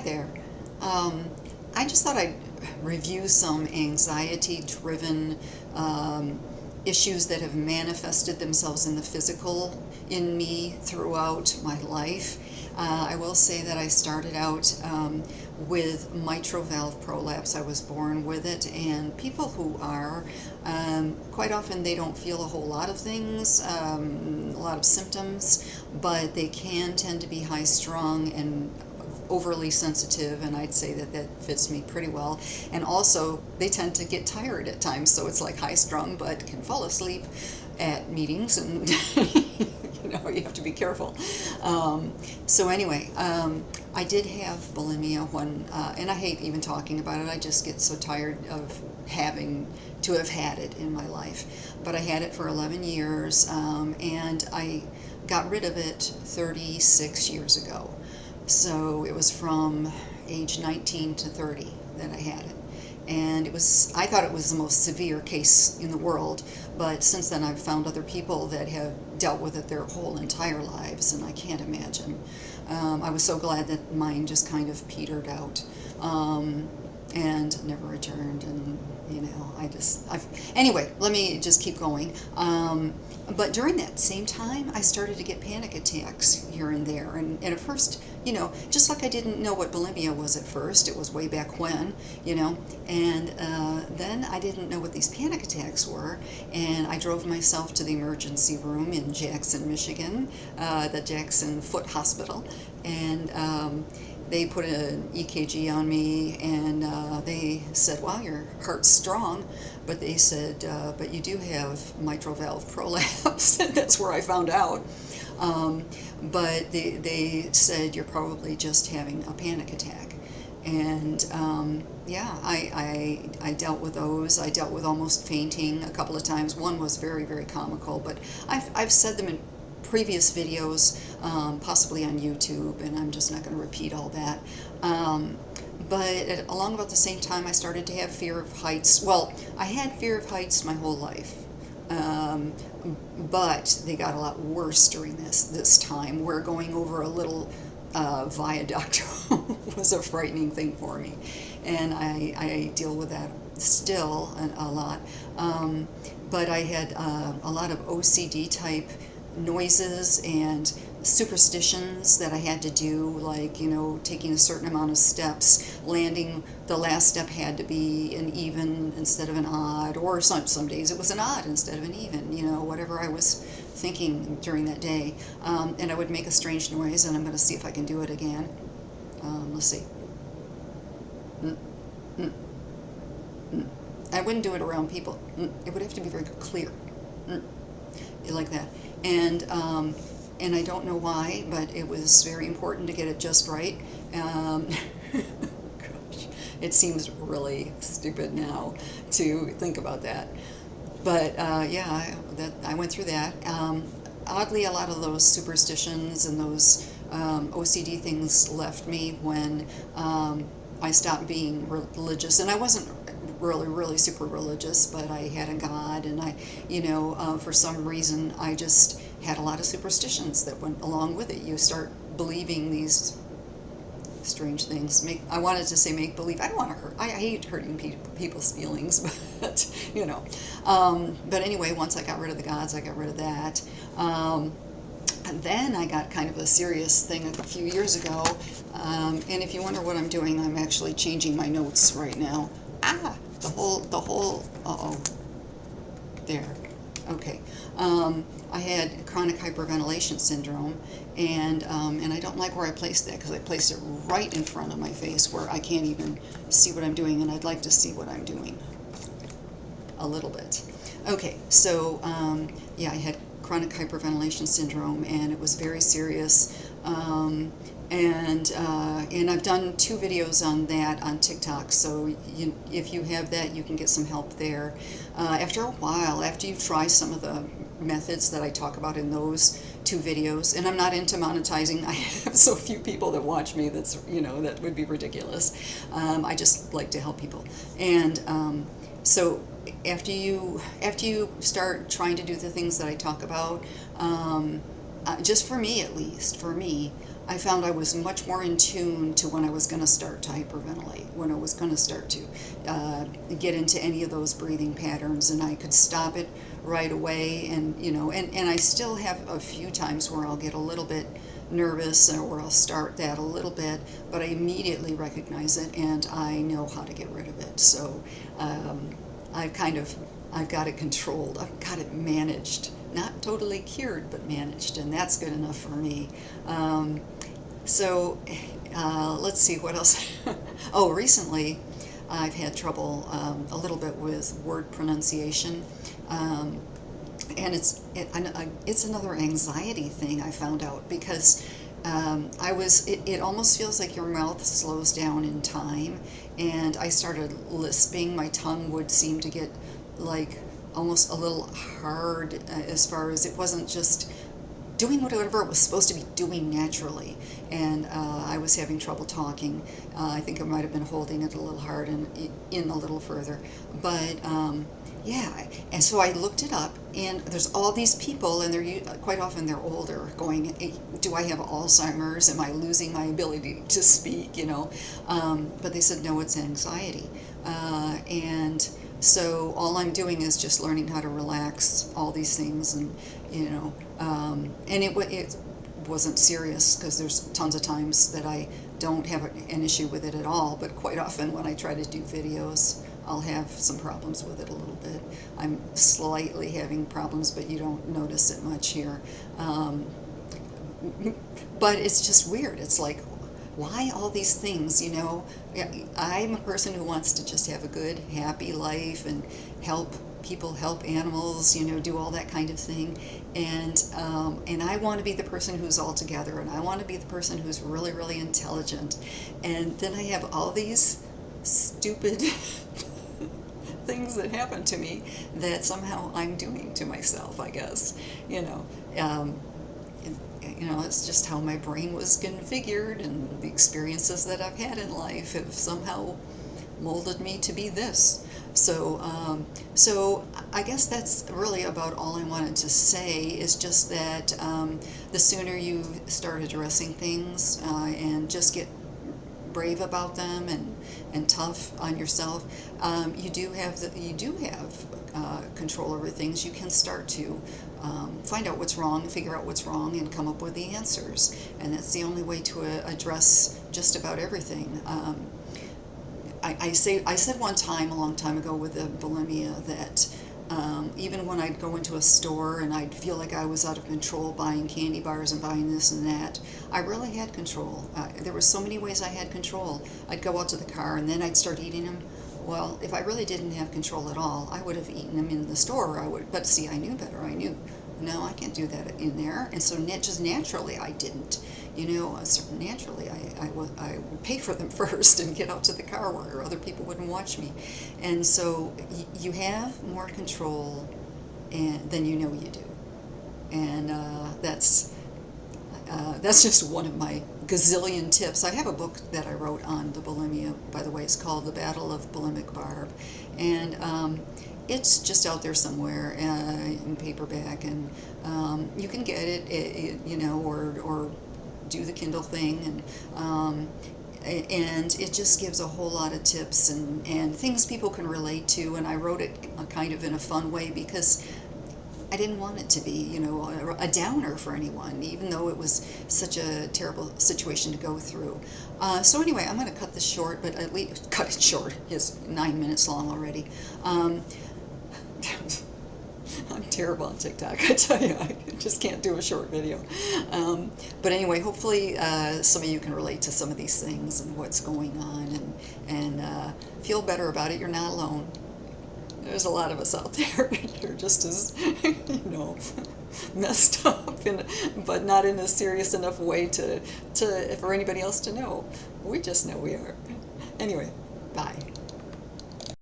there. I just thought I'd review some anxiety-driven issues that have manifested themselves in the physical in me throughout my life. I will say that I started out with mitral valve prolapse. I was born with it, and people who are, quite often they don't feel a whole lot of things, a lot of symptoms, but they can tend to be high-strung and overly sensitive, and I'd say that that fits me pretty well. And also, they tend to get tired at times, so it's like high-strung, but can fall asleep at meetings, and you have to be careful. So anyway, I did have bulimia when, and I hate even talking about it. I just get so tired of having to have had it in my life. But I had it for 11 years, and I got rid of it 36 years ago. So it was from age 19 to 30 that I had it. And I thought it was the most severe case in the world, but since then I've found other people that have dealt with it their whole entire lives, and I can't imagine. I was so glad that mine just kind of petered out, and never returned, and anyway, let me just keep going. But during that same time, I started to get panic attacks here and there. And at first, just like I didn't know what bulimia was at first, it was way back when, and then I didn't know what these panic attacks were. And I drove myself to the emergency room in Jackson, Michigan, the Jackson Foot Hospital. And they put an EKG on me, and they said, "Wow, your heart's strong," but they said, "But you do have mitral valve prolapse." And that's where I found out. But they said, "You're probably just having a panic attack." And yeah, I dealt with those. I dealt with almost fainting a couple of times. One was very, very comical, but I've said them in previous videos, possibly on YouTube, and I'm just not going to repeat all that. But along about the same time, I started to have fear of heights. Well, I had fear of heights my whole life, but they got a lot worse during this time, where going over a little viaduct was a frightening thing for me, and I deal with that still a lot. But I had a lot of OCD type noises and superstitions that I had to do, like, taking a certain amount of steps, landing, the last step had to be an even instead of an odd, or some days it was an odd instead of an even, whatever I was thinking during that day. And I would make a strange noise, and I'm going to see if I can do it again. Let's see. I wouldn't do it around people. It would have to be very clear. Like that. And I don't know why, but it was very important to get it just right. Gosh, it seems really stupid now to think about that. But yeah, I went through that. Oddly, a lot of those superstitions and those OCD things left me when I stopped being religious, and I wasn't really super religious, but I had a God, and for some reason I just had a lot of superstitions that went along with it. You start believing these strange things. I wanted to say make believe. I don't want to hurt. I hate hurting people's feelings, but but anyway, once I got rid of the gods, I got rid of that. And then I got kind of a serious thing a few years ago, and if you wonder what I'm doing, I'm actually changing my notes right now. The whole, there, okay. I had chronic hyperventilation syndrome, and I don't like where I placed that, because I placed it right in front of my face where I can't even see what I'm doing, and I'd like to see what I'm doing a little bit. Okay, so yeah, I had chronic hyperventilation syndrome, and it was very serious. And I've done 2 videos on that on TikTok, so if you have that, you can get some help there. After a while, after you try some of the methods that I talk about in those 2 videos, and I'm not into monetizing, I have so few people that watch me, that's, that would be ridiculous. I just like to help people. And so after you start trying to do the things that I talk about, just for me at least, I found I was much more in tune to when I was going to start to hyperventilate, when I was going to start to get into any of those breathing patterns, and I could stop it right away. And and I still have a few times where I'll get a little bit nervous or I'll start that a little bit, but I immediately recognize it and I know how to get rid of it. So I've kind of I've got it controlled. I've got it managed. Not totally cured, but managed, and that's good enough for me. Um, let's see what else. Oh, recently I've had trouble a little bit with word pronunciation. Um, and it's another anxiety thing I found out because it almost feels like your mouth slows down in time, and I started lisping. My tongue would seem to get like almost a little hard as far as it wasn't just doing whatever it was supposed to be doing naturally, and I was having trouble talking. I think I might have been holding it a little hard and in a little further, but yeah. And so I looked it up, and there's all these people, and quite often they're older, going, do I have Alzheimer's? Am I losing my ability to speak? But they said no, it's anxiety, and so all I'm doing is just learning how to relax all these things, and and it wasn't serious because there's tons of times that I don't have an issue with it at all, but quite often when I try to do videos, I'll have some problems with it a little bit. I'm slightly having problems, but you don't notice it much here. But it's just weird. It's like, why all these things, I'm a person who wants to just have a good, happy life and help people, help animals, do all that kind of thing. And I want to be the person who's all together, and I want to be the person who's really, really intelligent. And then I have all these stupid things that happen to me that somehow I'm doing to myself, I guess. It's just how my brain was configured, and the experiences that I've had in life have somehow molded me to be this. So I guess that's really about all I wanted to say, is just that the sooner you start addressing things and just get brave about them and tough on yourself, you do have control over things. You can start to find out what's wrong, figure out what's wrong, and come up with the answers. And that's the only way to address just about everything. I said one time, a long time ago, with the bulimia, that even when I'd go into a store and I'd feel like I was out of control buying candy bars and buying this and that, I really had control. There were so many ways I had control. I'd go out to the car and then I'd start eating them. Well, if I really didn't have control at all, I would have eaten them in the store. But see, I knew better. I knew, no, I can't do that in there. And so just naturally, I didn't. Naturally, I would pay for them first and get out to the car where other people wouldn't watch me. And so you have more control than you know you do. And that's just one of my gazillion tips. I have a book that I wrote on the bulimia, by the way. It's called The Battle of Bulimic Barb. And it's just out there somewhere in paperback, and you can get it, or do the Kindle thing, and it just gives a whole lot of tips and things people can relate to. And I wrote it kind of in a fun way because I didn't want it to be, a downer for anyone, even though it was such a terrible situation to go through. So anyway, I'm going to cut this short, but at least cut it short. It's 9 minutes long already. I'm terrible on TikTok, I tell you. I just can't do a short video. But anyway, hopefully some of you can relate to some of these things and what's going on, and feel better about it. You're not alone. There's a lot of us out there that are just as, messed up, but not in a serious enough way for anybody else to know. We just know we are. Anyway, bye.